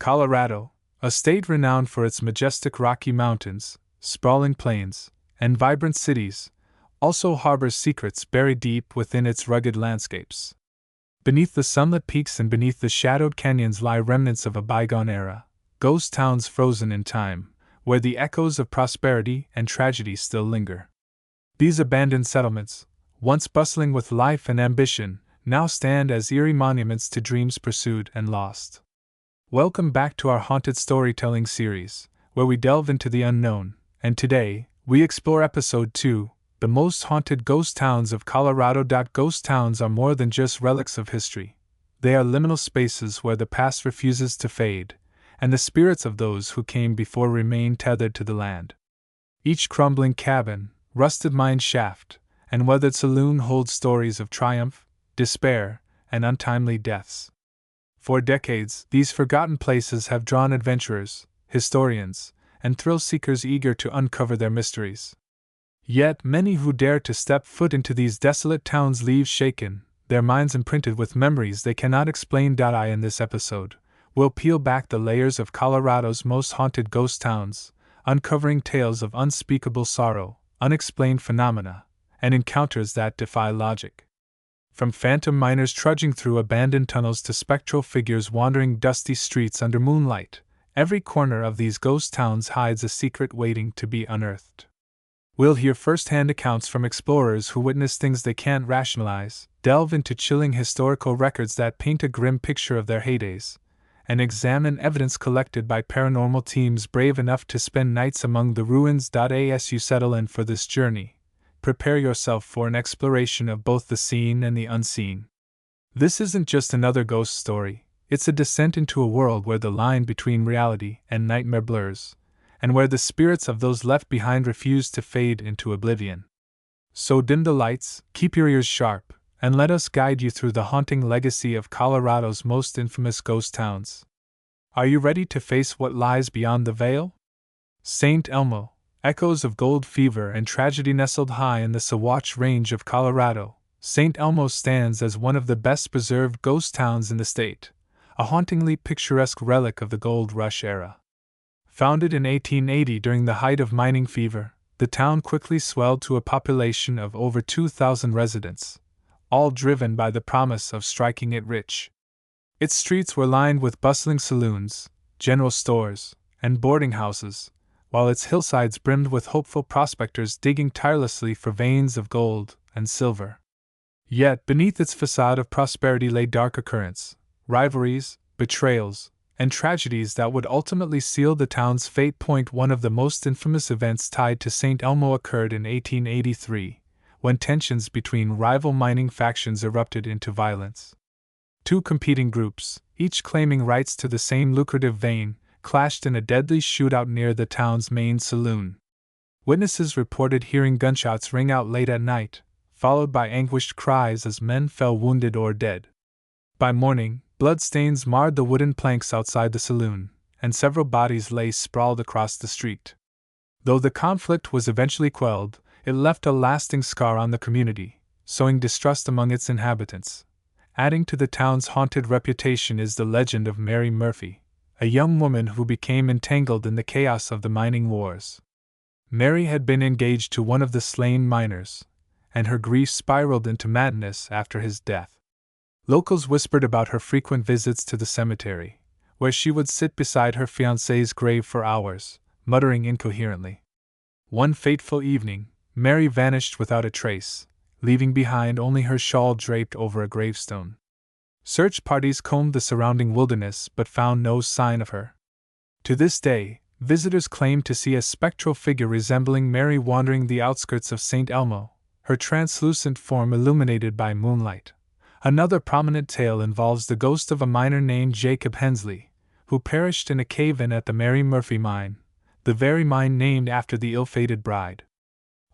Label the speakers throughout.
Speaker 1: Colorado, a state renowned for its majestic Rocky Mountains, sprawling plains, and vibrant cities, also harbors secrets buried deep within its rugged landscapes. Beneath the sunlit peaks and beneath the shadowed canyons lie remnants of a bygone era, ghost towns frozen in time, where the echoes of prosperity and tragedy still linger. These abandoned settlements, once bustling with life and ambition, now stand as eerie monuments to dreams pursued and lost. Welcome back to our haunted storytelling series, where we delve into the unknown, and today, we explore Episode 2, The Most Haunted Ghost Towns of Colorado. Ghost towns are more than just relics of history. They are liminal spaces where the past refuses to fade, and the spirits of those who came before remain tethered to the land. Each crumbling cabin, rusted mine shaft, and weathered saloon holds stories of triumph, despair, and untimely deaths. For decades, these forgotten places have drawn adventurers, historians, and thrill-seekers eager to uncover their mysteries. Yet many who dare to step foot into these desolate towns leave shaken, their minds imprinted with memories they cannot explain. In this episode, we'll peel back the layers of Colorado's most haunted ghost towns, uncovering tales of unspeakable sorrow, unexplained phenomena, and encounters that defy logic. From phantom miners trudging through abandoned tunnels to spectral figures wandering dusty streets under moonlight, every corner of these ghost towns hides a secret waiting to be unearthed. We'll hear first-hand accounts from explorers who witness things they can't rationalize, delve into chilling historical records that paint a grim picture of their heydays, and examine evidence collected by paranormal teams brave enough to spend nights among the ruins. As you settle in for this journey, prepare yourself for an exploration of both the seen and the unseen. This isn't just another ghost story, it's a descent into a world where the line between reality and nightmare blurs, and where the spirits of those left behind refuse to fade into oblivion. So dim the lights, keep your ears sharp, and let us guide you through the haunting legacy of Colorado's most infamous ghost towns. Are you ready to face what lies beyond the veil? St. Elmo, echoes of gold fever and tragedy nestled high in the Sawatch Range of Colorado, St. Elmo stands as one of the best-preserved ghost towns in the state, a hauntingly picturesque relic of the gold rush era. Founded in 1880 during the height of mining fever, the town quickly swelled to a population of over 2,000 residents, all driven by the promise of striking it rich. Its streets were lined with bustling saloons, general stores, and boarding houses, while its hillsides brimmed with hopeful prospectors digging tirelessly for veins of gold and silver. Yet beneath its facade of prosperity lay darker currents, rivalries, betrayals, and tragedies that would ultimately seal the town's fate. One of the most infamous events tied to St. Elmo occurred in 1883, when tensions between rival mining factions erupted into violence. Two competing groups, each claiming rights to the same lucrative vein, clashed in a deadly shootout near the town's main saloon. Witnesses reported hearing gunshots ring out late at night, followed by anguished cries as men fell wounded or dead. By morning, bloodstains marred the wooden planks outside the saloon, and several bodies lay sprawled across the street. Though the conflict was eventually quelled, it left a lasting scar on the community, sowing distrust among its inhabitants. Adding to the town's haunted reputation is the legend of Mary Murphy, a young woman who became entangled in the chaos of the mining wars. Mary had been engaged to one of the slain miners, and her grief spiraled into madness after his death. Locals whispered about her frequent visits to the cemetery, where she would sit beside her fiancé's grave for hours, muttering incoherently. One fateful evening, Mary vanished without a trace, leaving behind only her shawl draped over a gravestone. Search parties combed the surrounding wilderness but found no sign of her. To this day, visitors claim to see a spectral figure resembling Mary wandering the outskirts of St. Elmo, her translucent form illuminated by moonlight. Another prominent tale involves the ghost of a miner named Jacob Hensley, who perished in a cave-in at the Mary Murphy mine, the very mine named after the ill-fated bride.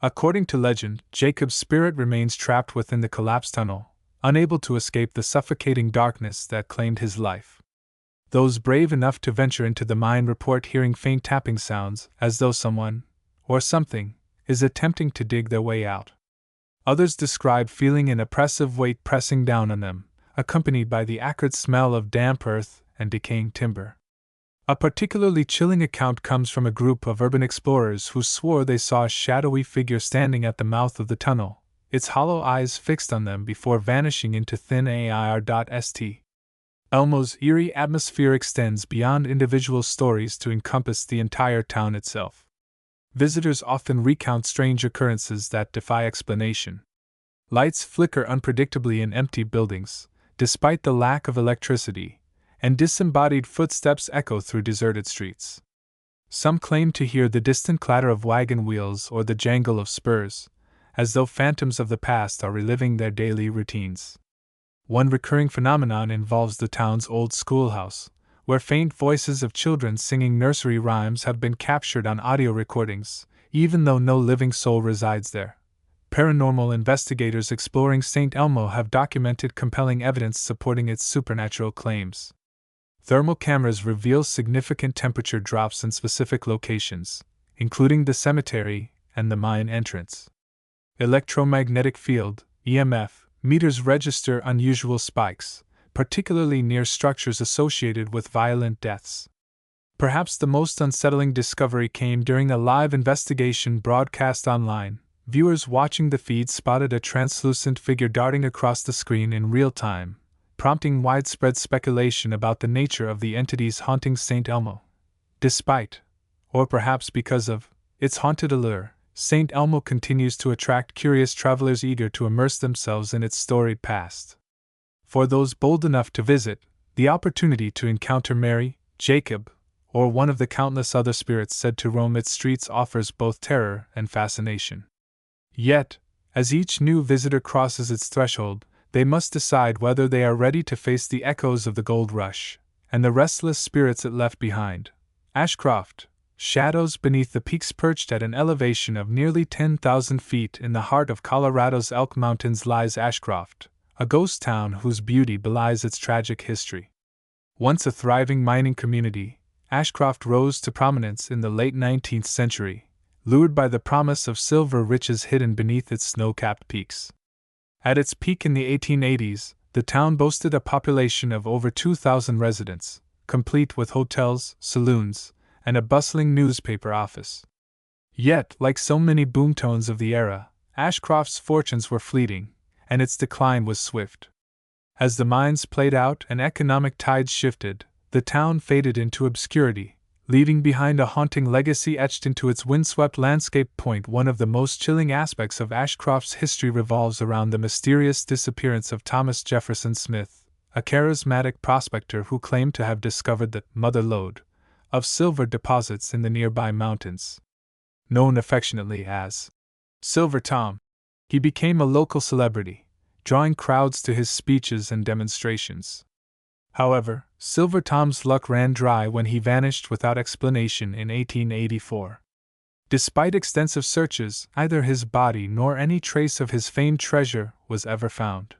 Speaker 1: According to legend, Jacob's spirit remains trapped within the collapsed tunnel, unable to escape the suffocating darkness that claimed his life. Those brave enough to venture into the mine report hearing faint tapping sounds, as though someone, or something, is attempting to dig their way out. Others describe feeling an oppressive weight pressing down on them, accompanied by the acrid smell of damp earth and decaying timber. A particularly chilling account comes from a group of urban explorers who swore they saw a shadowy figure standing at the mouth of the tunnel, its hollow eyes fixed on them before vanishing into thin air. St. Elmo's eerie atmosphere extends beyond individual stories to encompass the entire town itself. Visitors often recount strange occurrences that defy explanation. Lights flicker unpredictably in empty buildings, despite the lack of electricity, and disembodied footsteps echo through deserted streets. Some claim to hear the distant clatter of wagon wheels or the jangle of spurs, as though phantoms of the past are reliving their daily routines. One recurring phenomenon involves the town's old schoolhouse, where faint voices of children singing nursery rhymes have been captured on audio recordings, even though no living soul resides there. Paranormal investigators exploring St. Elmo have documented compelling evidence supporting its supernatural claims. Thermal cameras reveal significant temperature drops in specific locations, including the cemetery and the mine entrance. Electromagnetic field (EMF) meters register unusual spikes, particularly near structures associated with violent deaths. Perhaps the most unsettling discovery came during a live investigation broadcast online. Viewers watching the feed spotted a translucent figure darting across the screen in real time, prompting widespread speculation about the nature of the entities haunting St. Elmo. Despite, or perhaps because of, its haunted allure, St. Elmo continues to attract curious travelers eager to immerse themselves in its storied past. For those bold enough to visit, the opportunity to encounter Mary, Jacob, or one of the countless other spirits said to roam its streets offers both terror and fascination. Yet, as each new visitor crosses its threshold, they must decide whether they are ready to face the echoes of the gold rush and the restless spirits it left behind. Ashcroft, shadows beneath the peaks perched at an elevation of nearly 10,000 feet in the heart of Colorado's Elk Mountains lies Ashcroft, a ghost town whose beauty belies its tragic history. Once a thriving mining community, Ashcroft rose to prominence in the late 19th century, lured by the promise of silver riches hidden beneath its snow-capped peaks. At its peak in the 1880s, the town boasted a population of over 2,000 residents, complete with hotels, saloons, and a bustling newspaper office. Yet, like so many boomtowns of the era, Ashcroft's fortunes were fleeting, and its decline was swift. As the mines played out and economic tides shifted, the town faded into obscurity, leaving behind a haunting legacy etched into its windswept landscape. One of the most chilling aspects of Ashcroft's history revolves around the mysterious disappearance of Thomas Jefferson Smith, a charismatic prospector who claimed to have discovered the mother lode of silver deposits in the nearby mountains. Known affectionately as Silver Tom, he became a local celebrity, drawing crowds to his speeches and demonstrations. However, Silver Tom's luck ran dry when he vanished without explanation in 1884. Despite extensive searches, neither his body nor any trace of his famed treasure was ever found.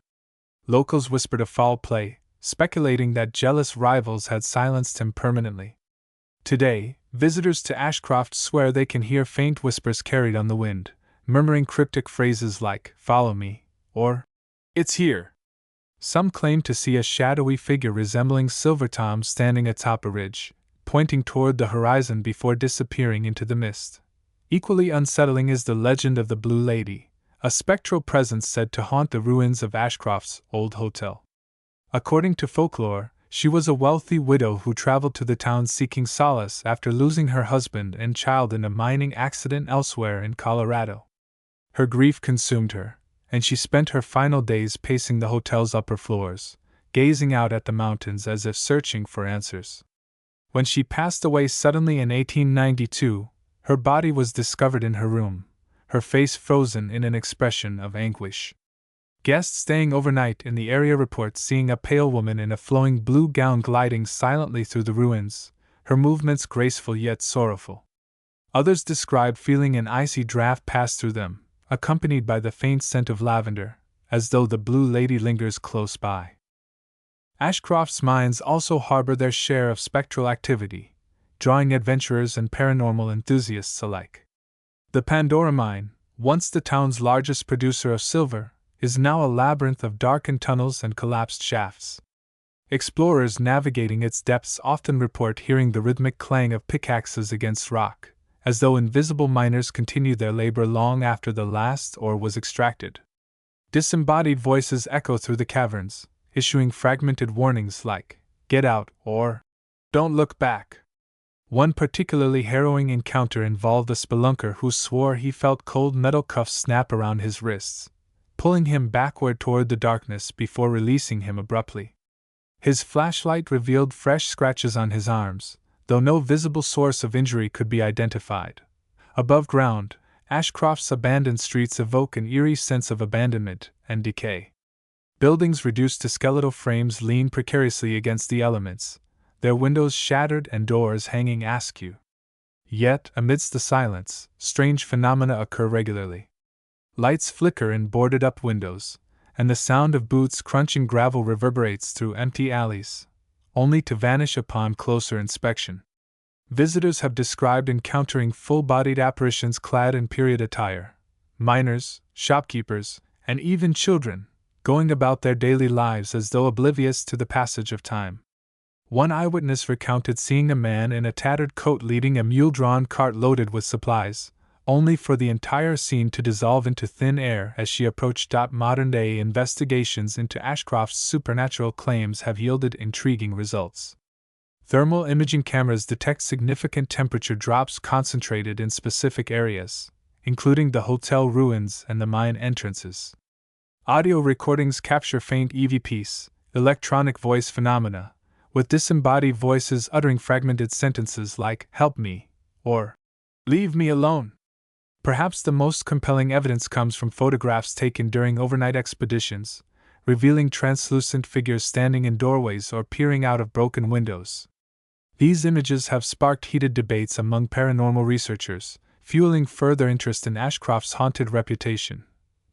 Speaker 1: Locals whispered of foul play, speculating that jealous rivals had silenced him permanently. Today, visitors to Ashcroft swear they can hear faint whispers carried on the wind, murmuring cryptic phrases like, "Follow me," or, "It's here." Some claim to see a shadowy figure resembling Silver Tom standing atop a ridge, pointing toward the horizon before disappearing into the mist. Equally unsettling is the legend of the Blue Lady, a spectral presence said to haunt the ruins of Ashcroft's old hotel. According to folklore, she was a wealthy widow who traveled to the town seeking solace after losing her husband and child in a mining accident elsewhere in Colorado. Her grief consumed her, and she spent her final days pacing the hotel's upper floors, gazing out at the mountains as if searching for answers. When she passed away suddenly in 1892, her body was discovered in her room, her face frozen in an expression of anguish. Guests staying overnight in the area report seeing a pale woman in a flowing blue gown gliding silently through the ruins, her movements graceful yet sorrowful. Others described feeling an icy draft pass through them, accompanied by the faint scent of lavender, as though the Blue Lady lingers close by. Ashcroft's mines also harbor their share of spectral activity, drawing adventurers and paranormal enthusiasts alike. The Pandora mine, once the town's largest producer of silver, is now a labyrinth of darkened tunnels and collapsed shafts. Explorers navigating its depths often report hearing the rhythmic clang of pickaxes against rock, as though invisible miners continued their labor long after the last ore was extracted. Disembodied voices echo through the caverns, issuing fragmented warnings like, "Get out," or "Don't look back." One particularly harrowing encounter involved a spelunker who swore he felt cold metal cuffs snap around his wrists, pulling him backward toward the darkness before releasing him abruptly. His flashlight revealed fresh scratches on his arms, though no visible source of injury could be identified. Above ground, Ashcroft's abandoned streets evoke an eerie sense of abandonment and decay. Buildings reduced to skeletal frames lean precariously against the elements, their windows shattered and doors hanging askew. Yet, amidst the silence, strange phenomena occur regularly. Lights flicker in boarded-up windows, and the sound of boots crunching gravel reverberates through empty alleys, only to vanish upon closer inspection. Visitors have described encountering full-bodied apparitions clad in period attire, miners, shopkeepers, and even children, going about their daily lives as though oblivious to the passage of time. One eyewitness recounted seeing a man in a tattered coat leading a mule-drawn cart loaded with supplies, only for the entire scene to dissolve into thin air as she approached. Modern-day investigations into Ashcroft's supernatural claims have yielded intriguing results. Thermal imaging cameras detect significant temperature drops concentrated in specific areas, including the hotel ruins and the mine entrances. Audio recordings capture faint EVPs, electronic voice phenomena, with disembodied voices uttering fragmented sentences like, "Help me," or "Leave me alone." Perhaps the most compelling evidence comes from photographs taken during overnight expeditions, revealing translucent figures standing in doorways or peering out of broken windows. These images have sparked heated debates among paranormal researchers, fueling further interest in Ashcroft's haunted reputation.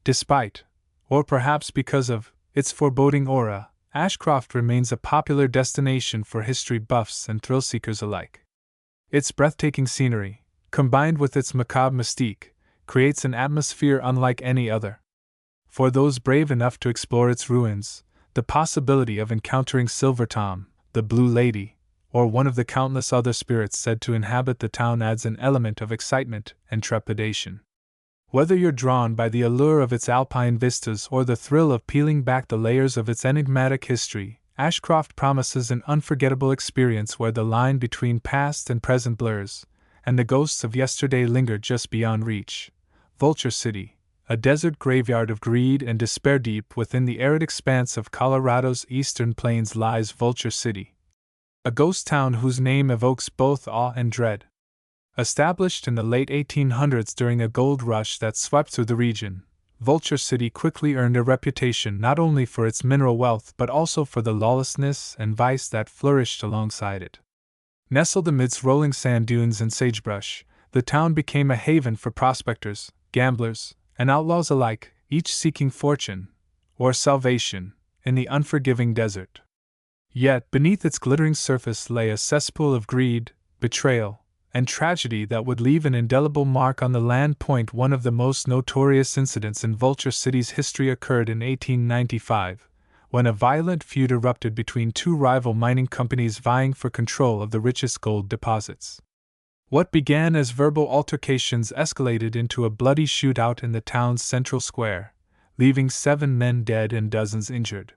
Speaker 1: Despite, or perhaps because of, its foreboding aura, Ashcroft remains a popular destination for history buffs and thrill-seekers alike. Its breathtaking scenery, combined with its macabre mystique, creates an atmosphere unlike any other. For those brave enough to explore its ruins, the possibility of encountering Silver Tom, the Blue Lady, or one of the countless other spirits said to inhabit the town adds an element of excitement and trepidation. Whether you're drawn by the allure of its alpine vistas or the thrill of peeling back the layers of its enigmatic history, Ashcroft promises an unforgettable experience where the line between past and present blurs, and the ghosts of yesterday linger just beyond reach. Vulture City, a desert graveyard of greed and despair deep within the arid expanse of Colorado's eastern plains lies Vulture City, a ghost town whose name evokes both awe and dread. Established in the late 1800s during a gold rush that swept through the region, Vulture City quickly earned a reputation not only for its mineral wealth but also for the lawlessness and vice that flourished alongside it. Nestled amidst rolling sand dunes and sagebrush, the town became a haven for prospectors, gamblers, and outlaws alike, each seeking fortune, or salvation, in the unforgiving desert. Yet beneath its glittering surface lay a cesspool of greed, betrayal, and tragedy that would leave an indelible mark on the land. One of the most notorious incidents in Vulture City's history occurred in 1895, when a violent feud erupted between two rival mining companies vying for control of the richest gold deposits. What began as verbal altercations escalated into a bloody shootout in the town's central square, leaving 7 men dead and dozens injured.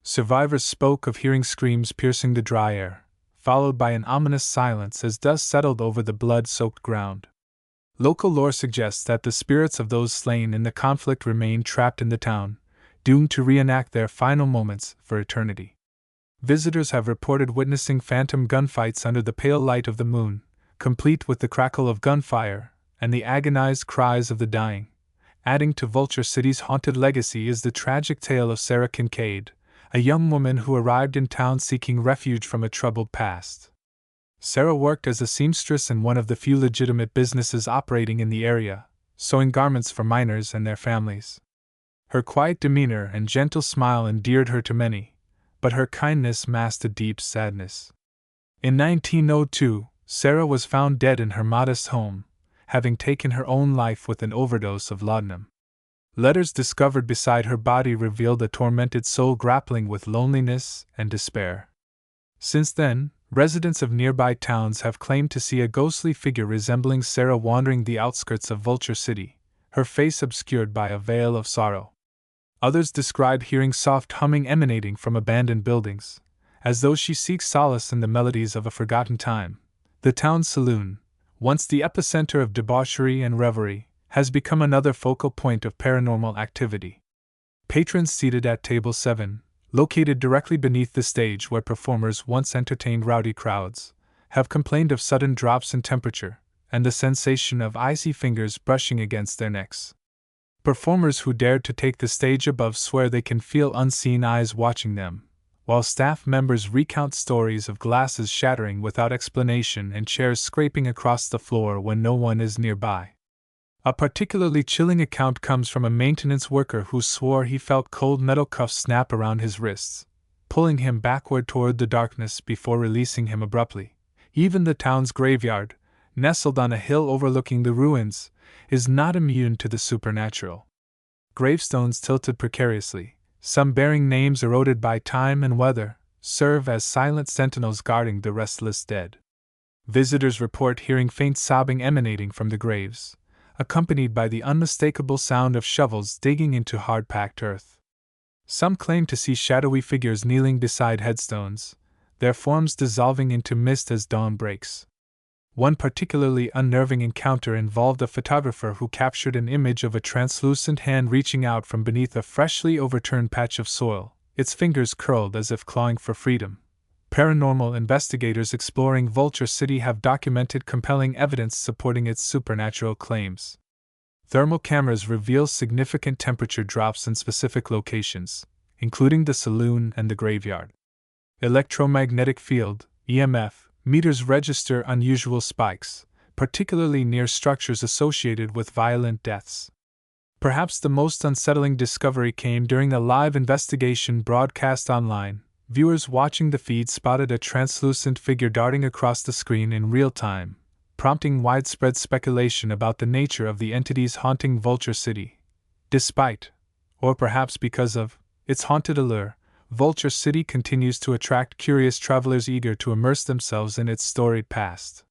Speaker 1: Survivors spoke of hearing screams piercing the dry air, followed by an ominous silence as dust settled over the blood-soaked ground. Local lore suggests that the spirits of those slain in the conflict remained trapped in the town, doomed to reenact their final moments for eternity. Visitors have reported witnessing phantom gunfights under the pale light of the moon, complete with the crackle of gunfire and the agonized cries of the dying. Adding to Vulture City's haunted legacy is the tragic tale of Sarah Kincaid, a young woman who arrived in town seeking refuge from a troubled past. Sarah worked as a seamstress in one of the few legitimate businesses operating in the area, sewing garments for miners and their families. Her quiet demeanor and gentle smile endeared her to many, but her kindness masked a deep sadness. In 1902, Sarah was found dead in her modest home, having taken her own life with an overdose of laudanum. Letters discovered beside her body revealed a tormented soul grappling with loneliness and despair. Since then, residents of nearby towns have claimed to see a ghostly figure resembling Sarah wandering the outskirts of Vulture City, her face obscured by a veil of sorrow. Others describe hearing soft humming emanating from abandoned buildings, as though she seeks solace in the melodies of a forgotten time. The town's saloon, once the epicenter of debauchery and revelry, has become another focal point of paranormal activity. Patrons seated at Table 7, located directly beneath the stage where performers once entertained rowdy crowds, have complained of sudden drops in temperature and the sensation of icy fingers brushing against their necks. Performers who dared to take the stage above swear they can feel unseen eyes watching them, while staff members recount stories of glasses shattering without explanation and chairs scraping across the floor when no one is nearby. A particularly chilling account comes from a maintenance worker who swore he felt cold metal cuffs snap around his wrists, pulling him backward toward the darkness before releasing him abruptly. Even the town's graveyard, nestled on a hill overlooking the ruins, is not immune to the supernatural. Gravestones tilted precariously, some bearing names eroded by time and weather, serve as silent sentinels guarding the restless dead. Visitors report hearing faint sobbing emanating from the graves, accompanied by the unmistakable sound of shovels digging into hard-packed earth. Some claim to see shadowy figures kneeling beside headstones, their forms dissolving into mist as dawn breaks. One particularly unnerving encounter involved a photographer who captured an image of a translucent hand reaching out from beneath a freshly overturned patch of soil, its fingers curled as if clawing for freedom. Paranormal investigators exploring Vulture City have documented compelling evidence supporting its supernatural claims. Thermal cameras reveal significant temperature drops in specific locations, including the saloon and the graveyard. Electromagnetic field, EMF, meters register unusual spikes, particularly near structures associated with violent deaths. Perhaps the most unsettling discovery came during a live investigation broadcast online. Viewers watching the feed spotted a translucent figure darting across the screen in real time, prompting widespread speculation about the nature of the entities haunting Vulture City. Despite, or perhaps because of, its haunted allure, Vulture City continues to attract curious travelers eager to immerse themselves in its storied past.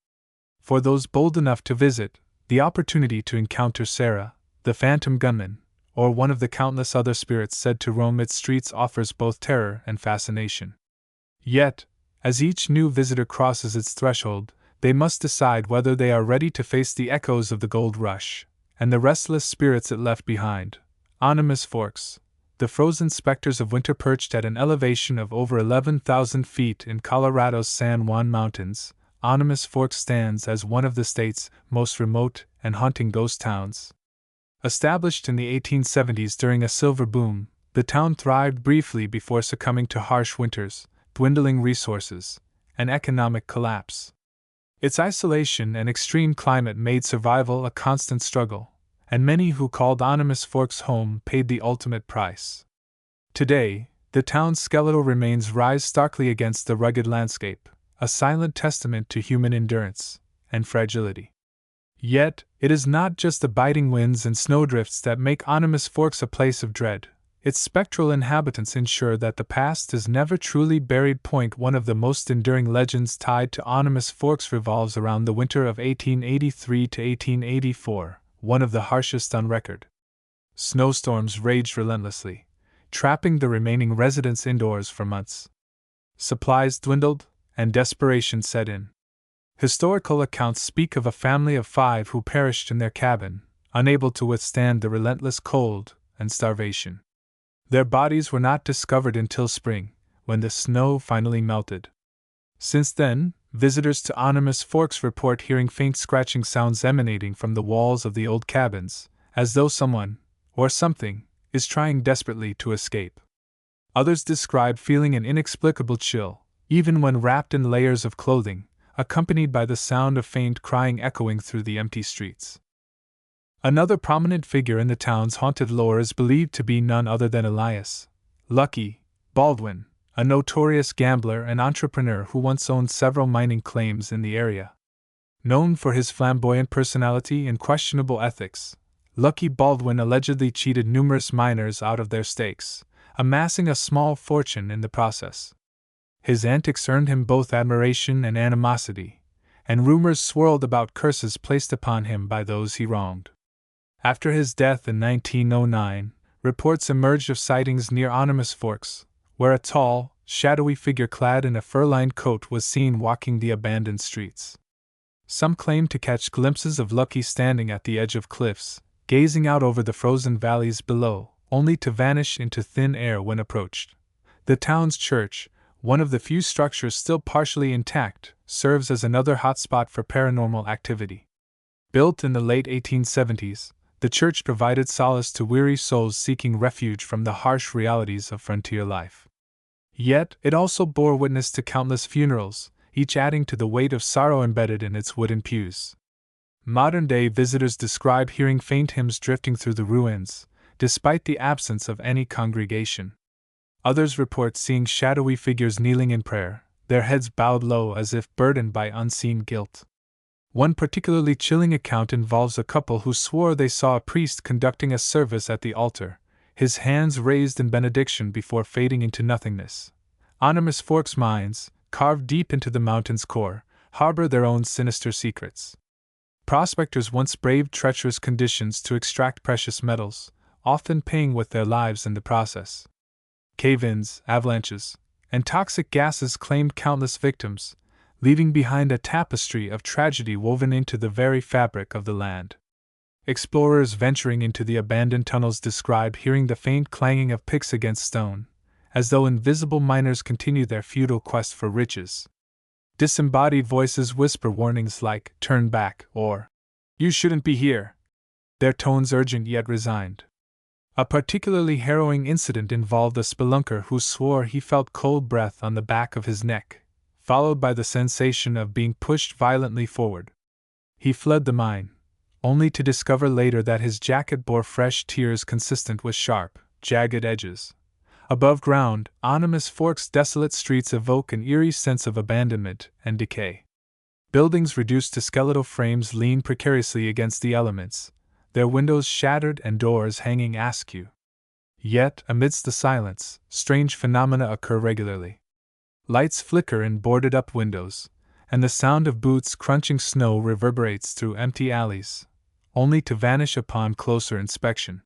Speaker 1: For those bold enough to visit, the opportunity to encounter Sarah, the phantom gunman, or one of the countless other spirits said to roam its streets offers both terror and fascination. Yet, as each new visitor crosses its threshold, they must decide whether they are ready to face the echoes of the gold rush and the restless spirits it left behind. Ominous Forks, the frozen specters of winter perched at an elevation of over 11,000 feet in Colorado's San Juan Mountains, Ominous Forks stands as one of the state's most remote and haunting ghost towns. Established in the 1870s during a silver boom, the town thrived briefly before succumbing to harsh winters, dwindling resources, and economic collapse. Its isolation and extreme climate made survival a constant struggle, and many who called Ominous Forks home paid the ultimate price. Today, the town's skeletal remains rise starkly against the rugged landscape, a silent testament to human endurance and fragility. Yet, it is not just the biting winds and snowdrifts that make Ominous Forks a place of dread. Its spectral inhabitants ensure that the past is never truly buried. One of the most enduring legends tied to Ominous Forks revolves around the winter of 1883 to 1884, one of the harshest on record. Snowstorms raged relentlessly, trapping the remaining residents indoors for months. Supplies dwindled, and desperation set in. Historical accounts speak of a family of 5 who perished in their cabin, unable to withstand the relentless cold and starvation. Their bodies were not discovered until spring, when the snow finally melted. Since then, visitors to Ominous Forks report hearing faint scratching sounds emanating from the walls of the old cabins, as though someone, or something, is trying desperately to escape. Others describe feeling an inexplicable chill, even when wrapped in layers of clothing, accompanied by the sound of faint crying echoing through the empty streets. Another prominent figure in the town's haunted lore is believed to be none other than Elias Lucky Baldwin, a notorious gambler and entrepreneur who once owned several mining claims in the area. Known for his flamboyant personality and questionable ethics, Lucky Baldwin allegedly cheated numerous miners out of their stakes, amassing a small fortune in the process. His antics earned him both admiration and animosity, and rumors swirled about curses placed upon him by those he wronged. After his death in 1909, reports emerged of sightings near Animus Forks, where a tall, shadowy figure clad in a fur-lined coat was seen walking the abandoned streets. Some claimed to catch glimpses of Lucky standing at the edge of cliffs, gazing out over the frozen valleys below, only to vanish into thin air when approached. The town's church, one of the few structures still partially intact, serves as another hotspot for paranormal activity. Built in the late 1870s, the church provided solace to weary souls seeking refuge from the harsh realities of frontier life. Yet, it also bore witness to countless funerals, each adding to the weight of sorrow embedded in its wooden pews. Modern-day visitors describe hearing faint hymns drifting through the ruins, despite the absence of any congregation. Others report seeing shadowy figures kneeling in prayer, their heads bowed low as if burdened by unseen guilt. One particularly chilling account involves a couple who swore they saw a priest conducting a service at the altar, his hands raised in benediction before fading into nothingness. Animus Forks mines, carved deep into the mountain's core, harbor their own sinister secrets. Prospectors once braved treacherous conditions to extract precious metals, often paying with their lives in the process. Cave-ins, avalanches, and toxic gases claimed countless victims, leaving behind a tapestry of tragedy woven into the very fabric of the land. Explorers venturing into the abandoned tunnels describe hearing the faint clanging of picks against stone, as though invisible miners continue their futile quest for riches. Disembodied voices whisper warnings like, "Turn back," or, "You shouldn't be here," their tones urgent yet resigned. A particularly harrowing incident involved a spelunker who swore he felt cold breath on the back of his neck, followed by the sensation of being pushed violently forward. He fled the mine, only to discover later that his jacket bore fresh tears consistent with sharp, jagged edges. Above ground, Animus Forks' desolate streets evoke an eerie sense of abandonment and decay. Buildings reduced to skeletal frames lean precariously against the elements, their windows shattered and doors hanging askew. Yet, amidst the silence, strange phenomena occur regularly. Lights flicker in boarded-up windows, and the sound of boots crunching snow reverberates through empty alleys, only to vanish upon closer inspection.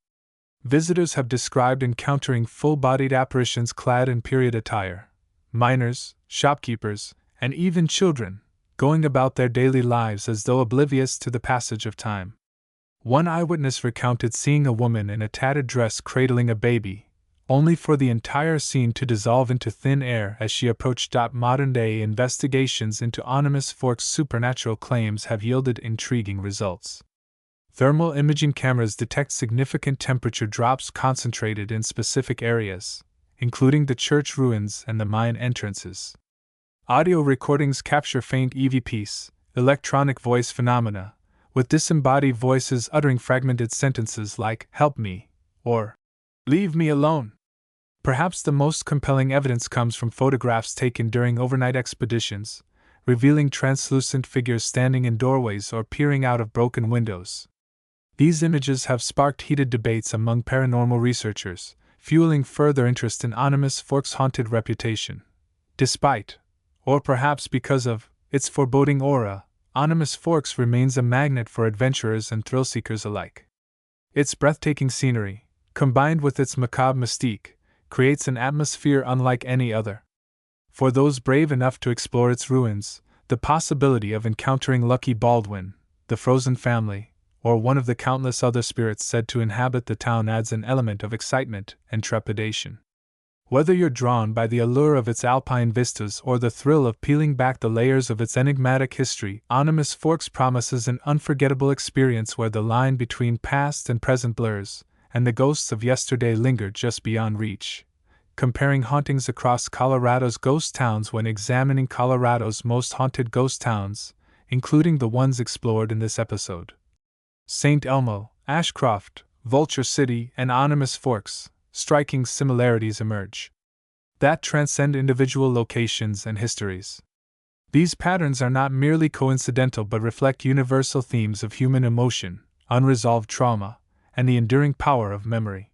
Speaker 1: Visitors have described encountering full-bodied apparitions clad in period attire, miners, shopkeepers, and even children, going about their daily lives as though oblivious to the passage of time. One eyewitness recounted seeing a woman in a tattered dress cradling a baby, only for the entire scene to dissolve into thin air as she approached. Modern-day investigations into Animus Forks' supernatural claims have yielded intriguing results. Thermal imaging cameras detect significant temperature drops concentrated in specific areas, including the church ruins and the mine entrances. Audio recordings capture faint EVPs, electronic voice phenomena, with disembodied voices uttering fragmented sentences like, "Help me," or "Leave me alone." Perhaps the most compelling evidence comes from photographs taken during overnight expeditions, revealing translucent figures standing in doorways or peering out of broken windows. These images have sparked heated debates among paranormal researchers, fueling further interest in Animus Forks' haunted reputation. Despite, or perhaps because of, its foreboding aura, Animus Forks remains a magnet for adventurers and thrill-seekers alike. Its breathtaking scenery, combined with its macabre mystique, creates an atmosphere unlike any other. For those brave enough to explore its ruins, the possibility of encountering Lucky Baldwin, the frozen family, or one of the countless other spirits said to inhabit the town adds an element of excitement and trepidation. Whether you're drawn by the allure of its alpine vistas or the thrill of peeling back the layers of its enigmatic history, Animus Forks promises an unforgettable experience where the line between past and present blurs, and the ghosts of yesterday linger just beyond reach. Comparing hauntings across Colorado's ghost towns. When examining Colorado's most haunted ghost towns, including the ones explored in this episode, St. Elmo, Ashcroft, Vulture City, and Animus Forks, striking similarities emerge that transcend individual locations and histories. These patterns are not merely coincidental but reflect universal themes of human emotion, unresolved trauma, and the enduring power of memory.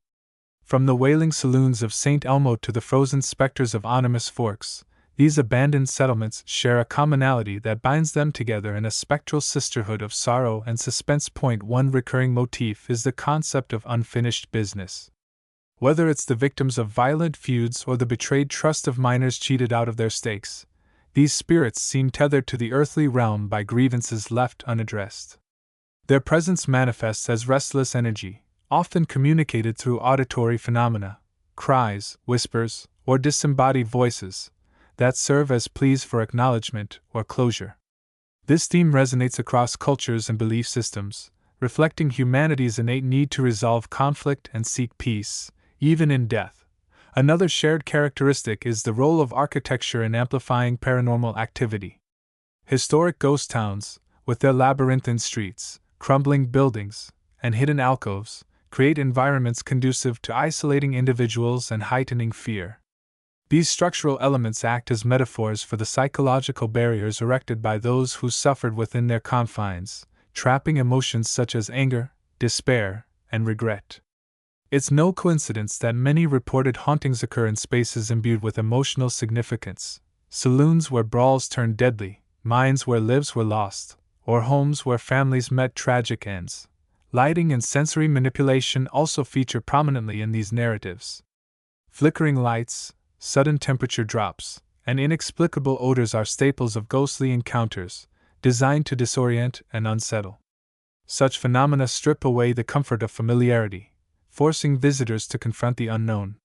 Speaker 1: From the wailing saloons of St. Elmo to the frozen specters of Onimus Forks, these abandoned settlements share a commonality that binds them together in a spectral sisterhood of sorrow and suspense. One recurring motif is the concept of unfinished business. Whether it's the victims of violent feuds or the betrayed trust of miners cheated out of their stakes, these spirits seem tethered to the earthly realm by grievances left unaddressed. Their presence manifests as restless energy, often communicated through auditory phenomena, cries, whispers, or disembodied voices, that serve as pleas for acknowledgement or closure. This theme resonates across cultures and belief systems, reflecting humanity's innate need to resolve conflict and seek peace, even in death. Another shared characteristic is the role of architecture in amplifying paranormal activity. Historic ghost towns, with their labyrinthine streets, crumbling buildings, and hidden alcoves, create environments conducive to isolating individuals and heightening fear. These structural elements act as metaphors for the psychological barriers erected by those who suffered within their confines, trapping emotions such as anger, despair, and regret. It's no coincidence that many reported hauntings occur in spaces imbued with emotional significance: saloons where brawls turned deadly, mines where lives were lost, or homes where families met tragic ends. Lighting and sensory manipulation also feature prominently in these narratives. Flickering lights, sudden temperature drops, and inexplicable odors are staples of ghostly encounters, designed to disorient and unsettle. Such phenomena strip away the comfort of familiarity, forcing visitors to confront the unknown.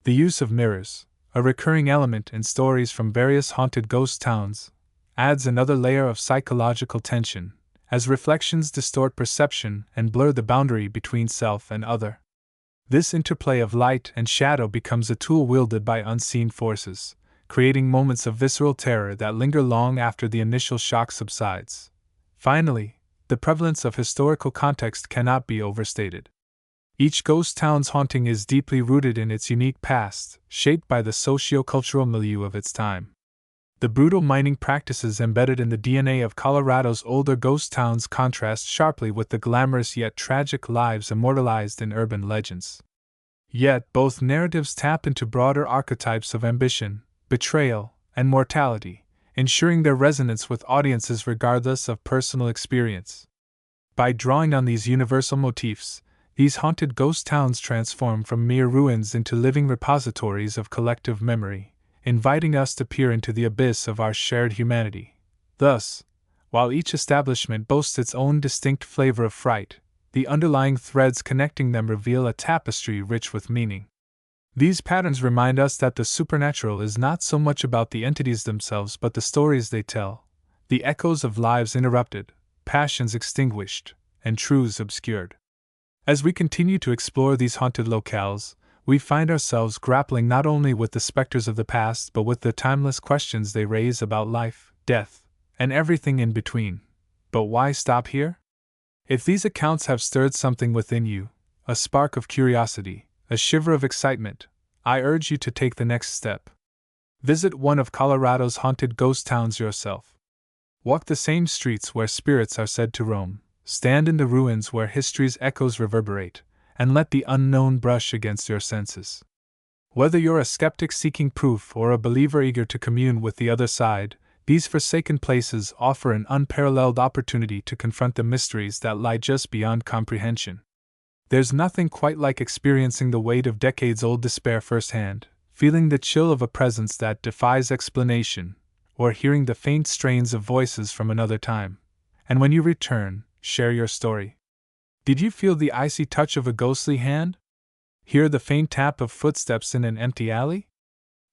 Speaker 1: The use of mirrors, a recurring element in stories from various haunted ghost towns, adds another layer of psychological tension, as reflections distort perception and blur the boundary between self and other. This interplay of light and shadow becomes a tool wielded by unseen forces, creating moments of visceral terror that linger long after the initial shock subsides. Finally, the prevalence of historical context cannot be overstated. Each ghost town's haunting is deeply rooted in its unique past, shaped by the socio-cultural milieu of its time. The brutal mining practices embedded in the DNA of Colorado's older ghost towns contrast sharply with the glamorous yet tragic lives immortalized in urban legends. Yet both narratives tap into broader archetypes of ambition, betrayal, and mortality, ensuring their resonance with audiences regardless of personal experience. By drawing on these universal motifs, these haunted ghost towns transform from mere ruins into living repositories of collective memory, inviting us to peer into the abyss of our shared humanity. Thus, while each establishment boasts its own distinct flavor of fright, the underlying threads connecting them reveal a tapestry rich with meaning. These patterns remind us that the supernatural is not so much about the entities themselves but the stories they tell, the echoes of lives interrupted, passions extinguished, and truths obscured. As we continue to explore these haunted locales, we find ourselves grappling not only with the specters of the past but with the timeless questions they raise about life, death, and everything in between. But why stop here? If these accounts have stirred something within you, a spark of curiosity, a shiver of excitement, I urge you to take the next step. Visit one of Colorado's haunted ghost towns yourself. Walk the same streets where spirits are said to roam, stand in the ruins where history's echoes reverberate, and let the unknown brush against your senses. Whether you're a skeptic seeking proof or a believer eager to commune with the other side, these forsaken places offer an unparalleled opportunity to confront the mysteries that lie just beyond comprehension. There's nothing quite like experiencing the weight of decades-old despair firsthand, feeling the chill of a presence that defies explanation, or hearing the faint strains of voices from another time. And when you return, share your story. Did you feel the icy touch of a ghostly hand? Hear the faint tap of footsteps in an empty alley?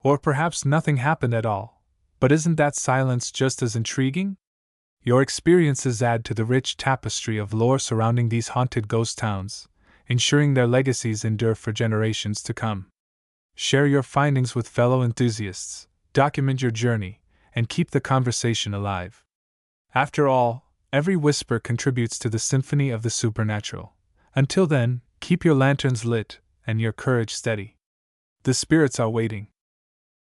Speaker 1: Or perhaps nothing happened at all, but isn't that silence just as intriguing? Your experiences add to the rich tapestry of lore surrounding these haunted ghost towns, ensuring their legacies endure for generations to come. Share your findings with fellow enthusiasts, document your journey, and keep the conversation alive. After all, every whisper contributes to the symphony of the supernatural. Until then, keep your lanterns lit and your courage steady. The spirits are waiting.